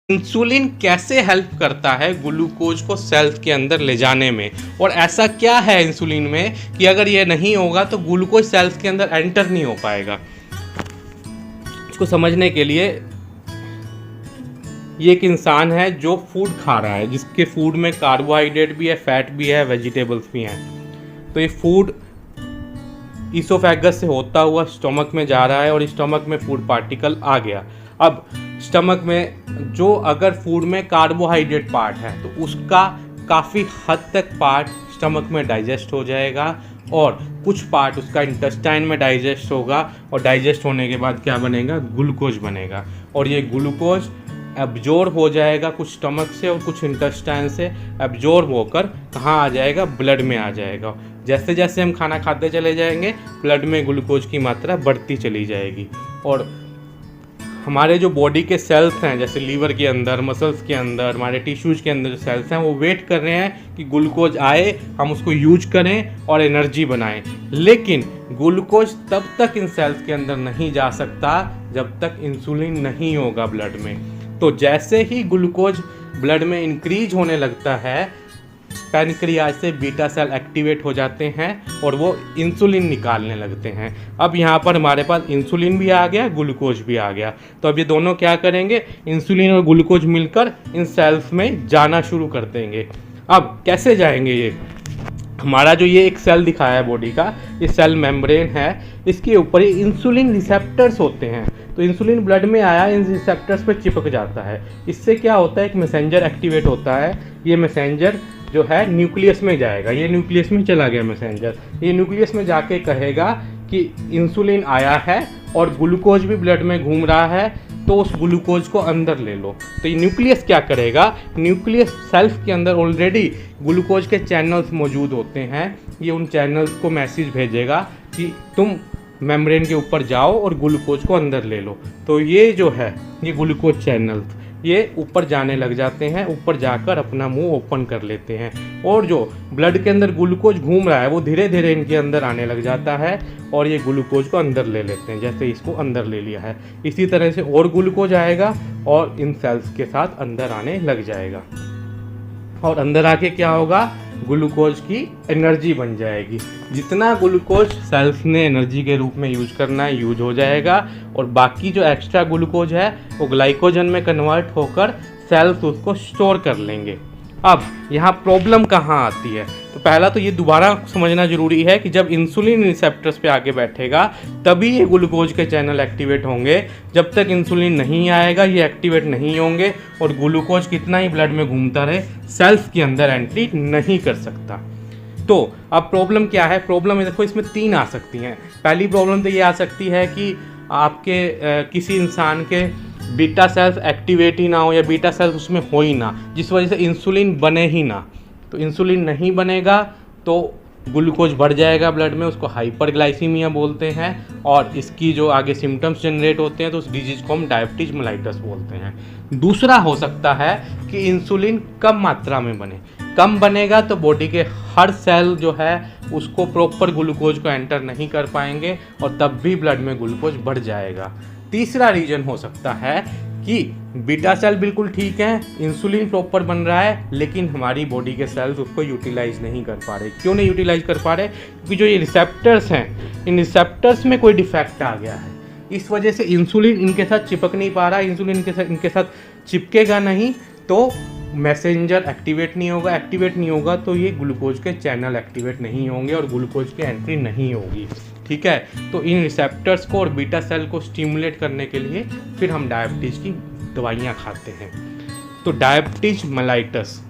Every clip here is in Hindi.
इंसुलिन कैसे हेल्प करता है ग्लूकोज को सेल्स के अंदर ले जाने में, और ऐसा क्या है इंसुलिन में कि अगर ये नहीं होगा तो ग्लूकोज सेल्स के अंदर एंटर नहीं हो पाएगा। इसको समझने के लिए ये एक इंसान है जो फूड खा रहा है, जिसके फूड में कार्बोहाइड्रेट भी है, फैट भी है, वेजिटेबल्स भी हैं। तो ये फूड ईसोफेगस से होता हुआ स्टमक में जा रहा है और स्टमक में फूड पार्टिकल आ गया। अब स्टमक में जो अगर फूड में कार्बोहाइड्रेट पार्ट है तो उसका काफ़ी हद तक पार्ट स्टमक में डाइजेस्ट हो जाएगा और कुछ पार्ट उसका इंटेस्टाइन में डाइजेस्ट होगा, और डाइजेस्ट होने के बाद क्या बनेगा, ग्लूकोज बनेगा। और ये ग्लूकोज एब्जॉर्ब हो जाएगा कुछ स्टमक से और कुछ इंटेस्टाइन से एब्जॉर्ब होकर कहाँ आ जाएगा, ब्लड में आ जाएगा। जैसे जैसे हम खाना खाते चले जाएंगे ब्लड में ग्लूकोज की मात्रा बढ़ती चली जाएगी। और हमारे जो बॉडी के सेल्स हैं, जैसे लीवर के अंदर, मसल्स के अंदर, हमारे टिश्यूज़ के अंदर जो सेल्स हैं, वो वेट कर रहे हैं कि ग्लूकोज आए, हम उसको यूज करें और एनर्जी बनाएं। लेकिन ग्लूकोज तब तक इन सेल्स के अंदर नहीं जा सकता जब तक इंसुलिन नहीं होगा ब्लड में। तो जैसे ही ग्लूकोज ब्लड में इंक्रीज होने लगता है, पैनक्रियाज से बीटा सेल एक्टिवेट हो जाते हैं और वो इंसुलिन निकालने लगते हैं। अब यहाँ पर हमारे पास इंसुलिन भी आ गया, ग्लूकोज भी आ गया। तो अब ये दोनों क्या करेंगे, इंसुलिन और ग्लूकोज मिलकर इन सेल्स में जाना शुरू कर देंगे। अब कैसे जाएंगे ये, हमारा जो ये एक सेल दिखाया है बॉडी का, ये सेल मेम्ब्रेन है, इसके ऊपर ये इंसुलिन रिसेप्टर्स होते हैं। तो इंसुलिन ब्लड में आया, इन रिसेप्टर्स पर चिपक जाता है। इससे क्या होता है, एक मैसेंजर एक्टिवेट होता है। ये मैसेंजर जो है न्यूक्लियस में जाएगा, ये न्यूक्लियस में चला गया मैसेंजर। ये न्यूक्लियस में जाके कहेगा कि इंसुलिन आया है और ग्लूकोज भी ब्लड में घूम रहा है, तो उस ग्लूकोज को अंदर ले लो। तो ये न्यूक्लियस क्या करेगा, न्यूक्लियस सेल्स के अंदर ऑलरेडी ग्लूकोज के चैनल्स मौजूद होते हैं। ये उन चैनल्स को मैसेज भेजेगा कि तुम मेम्ब्रेन के ऊपर जाओ और ग्लूकोज को अंदर ले लो। तो ये जो है, ये ग्लूकोज चैनल्स ये ऊपर जाने लग जाते हैं, ऊपर जाकर अपना मुंह ओपन कर लेते हैं, और जो ब्लड के अंदर ग्लूकोज घूम रहा है वो धीरे धीरे इनके अंदर आने लग जाता है और ये ग्लूकोज को अंदर ले लेते हैं। जैसे इसको अंदर ले लिया है, इसी तरह से और ग्लूकोज आएगा और इन सेल्स के साथ अंदर आने लग जाएगा। और अंदर आके क्या होगा, ग्लूकोज की एनर्जी बन जाएगी। जितना ग्लूकोज सेल्स ने एनर्जी के रूप में यूज करना है यूज हो जाएगा, और बाकी जो एक्स्ट्रा ग्लूकोज है वो ग्लाइकोजन में कन्वर्ट होकर सेल्स उसको स्टोर कर लेंगे। अब यहाँ प्रॉब्लम कहाँ आती है, तो पहला तो ये दोबारा समझना जरूरी है कि जब इंसुलिन रिसेप्टर्स पे आके बैठेगा तभी ये ग्लूकोज के चैनल एक्टिवेट होंगे। जब तक इंसुलिन नहीं आएगा ये एक्टिवेट नहीं होंगे, और ग्लूकोज कितना ही ब्लड में घूमता रहे सेल्स के अंदर एंट्री नहीं कर सकता। तो अब प्रॉब्लम क्या है, प्रॉब्लम देखो इसमें 3 आ सकती हैं। पहली प्रॉब्लम तो ये आ सकती है कि आपके किसी इंसान के बीटा सेल्स एक्टिवेट ही ना हो, या बीटा सेल्स उसमें हो ही ना, जिस वजह से इंसुलिन बने ही ना। तो इंसुलिन नहीं बनेगा तो ग्लूकोज बढ़ जाएगा ब्लड में, उसको हाइपरग्लाइसीमिया बोलते हैं, और इसकी जो आगे सिम्टम्स जनरेट होते हैं तो उस डिजीज को हम डायबिटीज मेलाइटस बोलते हैं। दूसरा हो सकता है कि इंसुलिन कम मात्रा में बने, कम बनेगा तो बॉडी के हर सेल जो है उसको प्रॉपर ग्लूकोज को एंटर नहीं कर पाएंगे और तब भी ब्लड में ग्लूकोज बढ़ जाएगा। तीसरा रीजन हो सकता है कि बीटा सेल बिल्कुल ठीक है, इंसुलिन प्रॉपर बन रहा है, लेकिन हमारी बॉडी के सेल्स उसको यूटिलाइज नहीं कर पा रहे। क्यों नहीं यूटिलाइज कर पा रहे, क्योंकि जो ये रिसेप्टर्स हैं, इन रिसेप्टर्स में कोई डिफेक्ट आ गया है। इस वजह से इंसुलिन इनके साथ चिपक नहीं पा रहा। इंसुलिन इनके साथ चिपकेगा नहीं तो मैसेंजर एक्टिवेट नहीं होगा, एक्टिवेट नहीं होगा तो ये ग्लूकोज के चैनल एक्टिवेट नहीं होंगे और ग्लूकोज की एंट्री नहीं होगी। ठीक है, तो इन रिसेप्टर्स को और बीटा सेल को स्टिमुलेट करने के लिए फिर हम डायबिटीज़ की दवाइयाँ खाते हैं। तो डायबिटीज मेलाइटस,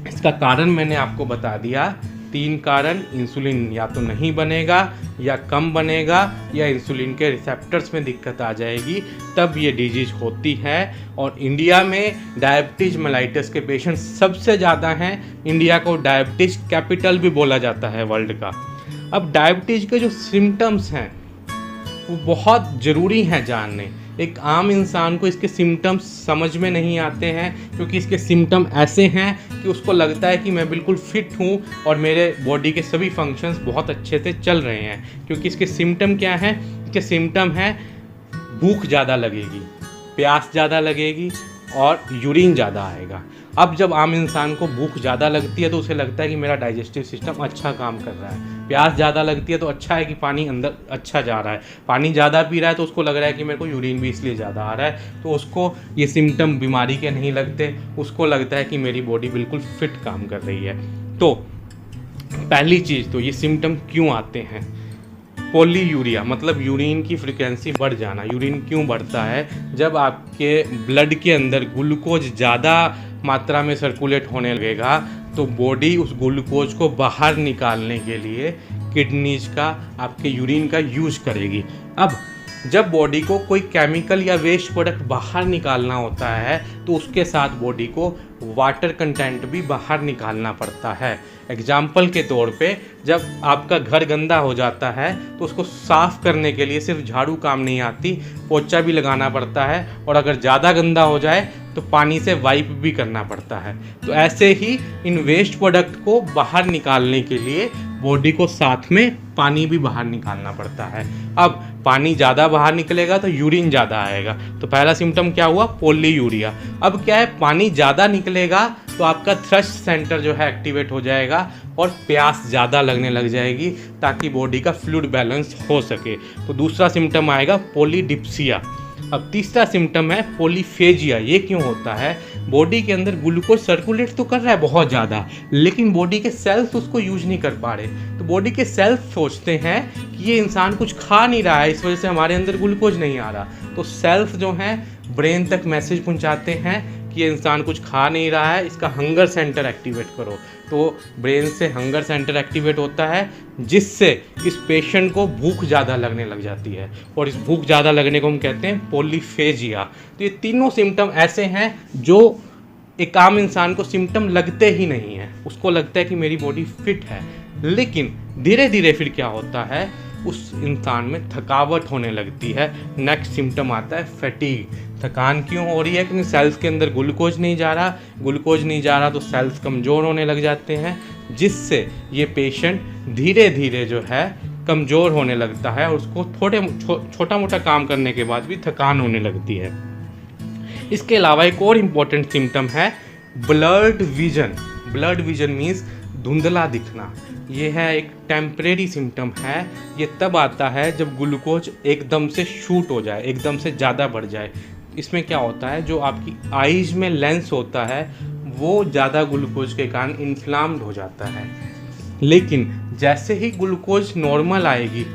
इसका कारण मैंने आपको बता दिया। 3 कारण, इंसुलिन या तो नहीं बनेगा या कम बनेगा, या इंसुलिन के रिसेप्टर्स में दिक्कत आ जाएगी, तब ये डिजीज होती है। और इंडिया में डायबिटीज मेलाइटस के पेशेंट सबसे ज़्यादा हैं। इंडिया को डायबिटीज कैपिटल भी बोला जाता है वर्ल्ड का। अब डायबिटीज के जो सिम्टम्स हैं वो बहुत ज़रूरी हैं जानने। एक आम इंसान को इसके सिम्टम्स समझ में नहीं आते हैं, क्योंकि इसके सिम्टम ऐसे हैं कि उसको लगता है कि मैं बिल्कुल फिट हूँ और मेरे बॉडी के सभी फंक्शंस बहुत अच्छे से चल रहे हैं। क्योंकि इसके सिम्टम क्या हैं, इसके सिम्टम हैं भूख ज़्यादा लगेगी, प्यास ज़्यादा लगेगी, और यूरिन ज़्यादा आएगा। अब जब आम इंसान को भूख ज़्यादा लगती है तो उसे लगता है कि मेरा डाइजेस्टिव सिस्टम अच्छा काम कर रहा है, प्यास ज़्यादा लगती है तो अच्छा है कि पानी अंदर अच्छा जा रहा है, पानी ज़्यादा पी रहा है तो उसको लग रहा है कि मेरे को यूरिन भी इसलिए ज़्यादा आ रहा है, तो उसको ये सिम्टम बीमारी के नहीं लगते, उसको लगता है कि मेरी बॉडी बिल्कुल फिट काम कर रही है। तो पहली चीज़ तो ये सिम्टम क्यों आते हैं। पॉलीयूरिया मतलब यूरिन की फ्रिक्वेंसी बढ़ जाना। यूरिन क्यों बढ़ता है? जब आपके ब्लड के अंदर ग्लूकोज ज़्यादा मात्रा में सर्कुलेट होने लगेगा तो बॉडी उस ग्लूकोज को बाहर निकालने के लिए किडनीज का आपके यूरिन का यूज़ करेगी। अब जब बॉडी को कोई केमिकल या वेस्ट प्रोडक्ट बाहर निकालना होता है तो उसके साथ बॉडी को वाटर कंटेंट भी बाहर निकालना पड़ता है। एग्जाम्पल के तौर पे जब आपका घर गंदा हो जाता है तो उसको साफ़ करने के लिए सिर्फ झाड़ू काम नहीं आती, पोछा भी लगाना पड़ता है, और अगर ज़्यादा गंदा हो जाए तो पानी से वाइप भी करना पड़ता है। तो ऐसे ही इन वेस्ट प्रोडक्ट को बाहर निकालने के लिए बॉडी को साथ में पानी भी बाहर निकालना पड़ता है। अब पानी ज़्यादा बाहर निकलेगा तो यूरिन ज़्यादा आएगा। तो पहला सिम्टम क्या हुआ? पॉलीयूरिया। अब क्या है, पानी ज़्यादा निकलेगा तो आपका थ्रस्ट सेंटर जो है एक्टिवेट हो जाएगा और प्यास ज़्यादा लगने लग जाएगी ताकि बॉडी का फ्लूइड बैलेंस हो सके। तो दूसरा सिम्टम आएगा पॉलीडिप्सिया। अब तीसरा सिम्टम है पॉलीफेजिया। ये क्यों होता है? बॉडी के अंदर ग्लूकोज सर्कुलेट तो कर रहा है बहुत ज़्यादा, लेकिन बॉडी के सेल्स उसको यूज नहीं कर पा रहे। तो बॉडी के सेल्स सोचते हैं कि ये इंसान कुछ खा नहीं रहा है, इस वजह से हमारे अंदर ग्लूकोज नहीं आ रहा। तो सेल्स जो हैं ब्रेन तक मैसेज पहुंचाते हैं कि ये इंसान कुछ खा नहीं रहा है, इसका हंगर सेंटर एक्टिवेट करो। तो ब्रेन से हंगर सेंटर एक्टिवेट होता है जिससे इस पेशेंट को भूख ज़्यादा लगने लग जाती है, और इस भूख ज़्यादा लगने को हम कहते हैं पॉलीफेजिया। तो ये तीनों सिम्टम ऐसे हैं जो एक आम इंसान को सिम्टम लगते ही नहीं है, उसको लगता है कि मेरी बॉडी फिट है। लेकिन धीरे धीरे फिर क्या होता है, उस इंसान में थकावट होने लगती है। नेक्स्ट सिम्टम आता है फैटीग। थकान क्यों हो रही है? क्योंकि सेल्स के अंदर ग्लूकोज नहीं जा रहा, ग्लूकोज नहीं जा रहा तो सेल्स कमज़ोर होने लग जाते हैं, जिससे ये पेशेंट धीरे धीरे जो है कमज़ोर होने लगता है और उसको छोटा मोटा काम करने के बाद भी थकान होने लगती है। इसके अलावा एक और इम्पॉर्टेंट सिम्टम है blurred vision. Blurred vision means धुंधला दिखना। ये है एक टेम्परेरी सिम्टम है। ये तब आता है जब ग्लूकोज एकदम से शूट हो जाए, एकदम से ज़्यादा बढ़ जाए। इसमें क्या होता है, जो आपकी आईज में लेंस होता है वो ज़्यादा ग्लूकोज के कारण इन्फ्लाम्ड हो जाता है। लेकिन जैसे ही ग्लूकोज नॉर्मल आएगी,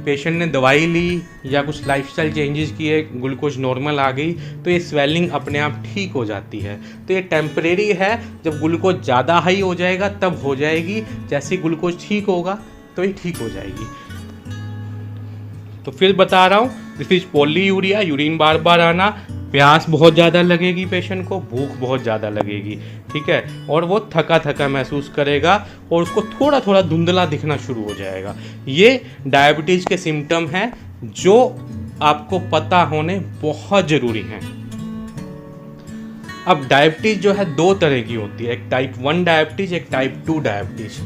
पेशेंट ने दवाई ली या कुछ लाइफस्टाइल चेंजेस किए, ग्लूकोज नॉर्मल आ गई, तो ये स्वेलिंग अपने आप ठीक हो जाती है। तो ये टेम्परेरी है, जब ग्लूकोज ज़्यादा हाई हो जाएगा तब हो जाएगी, जैसे ग्लूकोज ठीक होगा तो ये ठीक हो जाएगी। तो फिर बता रहा हूँ, दिस इज पॉलीयूरिया, यूरिन बार बार आना, प्यास बहुत ज़्यादा लगेगी पेशेंट को, भूख बहुत ज़्यादा लगेगी, ठीक है, और वो थका थका महसूस करेगा और उसको थोड़ा थोड़ा धुंधला दिखना शुरू हो जाएगा। ये डायबिटीज़ के सिम्टम हैं जो आपको पता होने बहुत ज़रूरी हैं। अब डायबिटीज़ जो है दो तरह की होती है, एक टाइप 1 डायबिटीज़, एक टाइप 2 डायबिटीज़।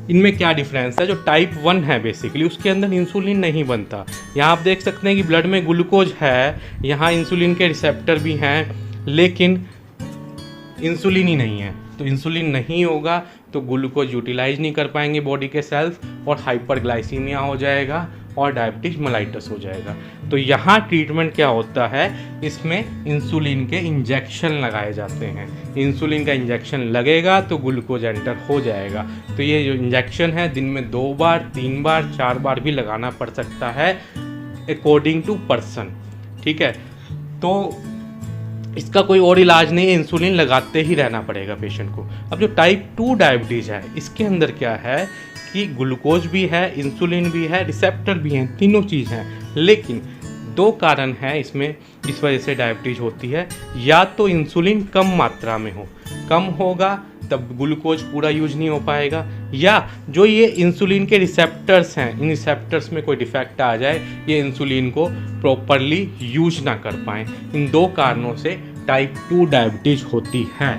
इनमें क्या डिफरेंस है? जो टाइप 1 है बेसिकली उसके अंदर इंसुलिन नहीं बनता। यहाँ आप देख सकते हैं कि ब्लड में ग्लूकोज है, यहाँ इंसुलिन के रिसेप्टर भी हैं, लेकिन इंसुलिन ही नहीं है। तो इंसुलिन नहीं होगा तो ग्लूकोज यूटिलाइज नहीं कर पाएंगे बॉडी के सेल्स और हाइपरग्लाइसीमिया हो जाएगा और डायबिटीज मेलाइटस हो जाएगा। तो यहाँ ट्रीटमेंट क्या होता है, इसमें इंसुलिन के इंजेक्शन लगाए जाते हैं। इंसुलिन का इंजेक्शन लगेगा तो ग्लूकोज एंटर हो जाएगा। तो ये जो इंजेक्शन है दिन में 2 बार, 3 बार, 4 बार भी लगाना पड़ सकता है अकॉर्डिंग टू पर्सन, ठीक है। तो इसका कोई और इलाज नहीं है, इंसुलिन लगाते ही रहना पड़ेगा पेशेंट को। अब जो टाइप 2 डायबिटीज़ है इसके अंदर क्या है कि ग्लूकोज भी है, इंसुलिन भी है, रिसेप्टर भी हैं, तीनों चीज़ हैं, लेकिन 2 कारण हैं इसमें इस वजह से डायबिटीज़ होती है। या तो इंसुलिन कम मात्रा में हो, कम होगा तब ग्लूकोज पूरा यूज नहीं हो पाएगा, या जो ये इंसुलिन के रिसेप्टर्स हैं इन रिसेप्टर्स में कोई डिफेक्ट आ जाए, ये इंसुलिन को प्रॉपरली यूज ना कर पाएँ। इन 2 कारणों से टाइप 2 डायबिटीज़ होती है।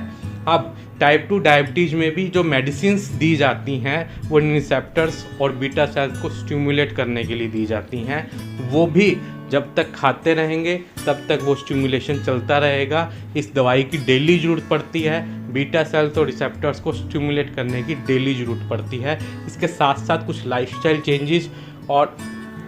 अब टाइप 2 डायबिटीज़ में भी जो मेडिसिन्स दी जाती हैं वो इन रिसेप्टर्स और बीटा सेल्स को स्टिमुलेट करने के लिए दी जाती हैं, वो भी जब तक खाते रहेंगे तब तक वो स्टिमुलेशन चलता रहेगा। इस दवाई की डेली ज़रूरत पड़ती है, बीटा सेल्स और रिसेप्टर्स को स्टिमुलेट करने की डेली ज़रूरत पड़ती है। इसके साथ साथ कुछ लाइफस्टाइल चेंजेस और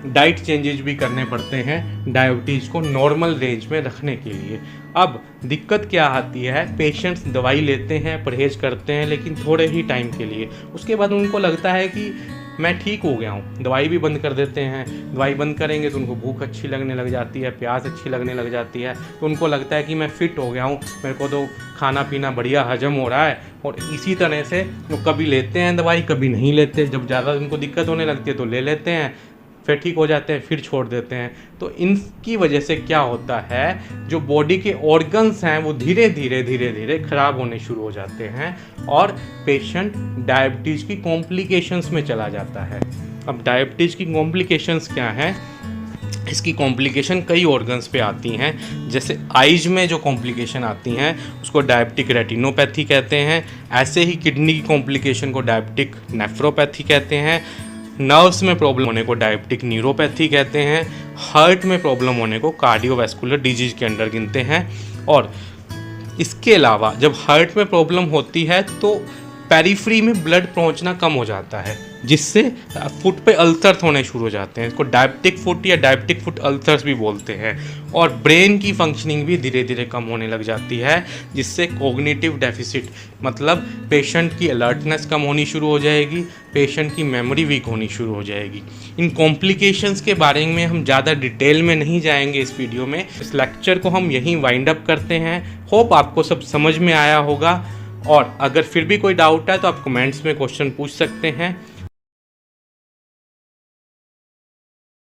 डाइट चेंजेस भी करने पड़ते हैं डायबिटीज़ को नॉर्मल रेंज में रखने के लिए। अब दिक्कत क्या आती है, पेशेंट्स दवाई लेते हैं, परहेज करते हैं, लेकिन थोड़े ही टाइम के लिए। उसके बाद उनको लगता है कि मैं ठीक हो गया हूँ, दवाई भी बंद कर देते हैं। दवाई बंद करेंगे तो उनको भूख अच्छी लगने लग जाती है, प्यास अच्छी लगने लग जाती है, तो उनको लगता है कि मैं फ़िट हो गया हूँ, मेरे को तो खाना पीना बढ़िया हजम हो रहा है। और इसी तरह से वो कभी लेते हैं दवाई, कभी नहीं लेते। जब ज़्यादा उनको दिक्कत होने लगती है तो ले लेते हैं, फिर ठीक हो जाते हैं, फिर छोड़ देते हैं। तो इनकी वजह से क्या होता है, जो बॉडी के ऑर्गन्स हैं वो धीरे धीरे ख़राब होने शुरू हो जाते हैं और पेशेंट डायबिटीज़ की कॉम्प्लिकेशंस में चला जाता है। अब डायबिटीज़ की कॉम्प्लिकेशंस क्या हैं? इसकी कॉम्प्लिकेशन कई ऑर्गन्स पे आती हैं। जैसे आइज में जो कॉम्प्लिकेशन आती हैं उसको डायबिटिक रेटिनोपैथी कहते हैं। ऐसे ही किडनी की कॉम्प्लिकेशन को डायबिटिक नेफ्रोपैथी कहते हैं। नर्व्स में प्रॉब्लम होने को डायबिटिक न्यूरोपैथी कहते हैं। हार्ट में प्रॉब्लम होने को कार्डियोवैस्कुलर डिजीज के अंडर गिनते हैं। और इसके अलावा जब हार्ट में प्रॉब्लम होती है तो पेरिफ्री में ब्लड पहुंचना कम हो जाता है, जिससे फुट पे अल्सर्स होने शुरू हो जाते हैं। इसको डायबिटिक फुट या डायबिटिक फुट अल्सर्स भी बोलते हैं। और ब्रेन की फंक्शनिंग भी धीरे धीरे कम होने लग जाती है, जिससे कॉग्निटिव डेफिसिट मतलब पेशेंट की अलर्टनेस कम होनी शुरू हो जाएगी, पेशेंट की मेमोरी वीक होनी शुरू हो जाएगी। इन कॉम्प्लिकेशंस के बारे में हम ज़्यादा डिटेल में नहीं जाएंगे इस वीडियो में। इस लेक्चर को हम यहीं वाइंड अप करते हैं। होप आपको सब समझ में आया होगा, और अगर फिर भी कोई डाउट है तो आप कमेंट्स में क्वेश्चन पूछ सकते हैं।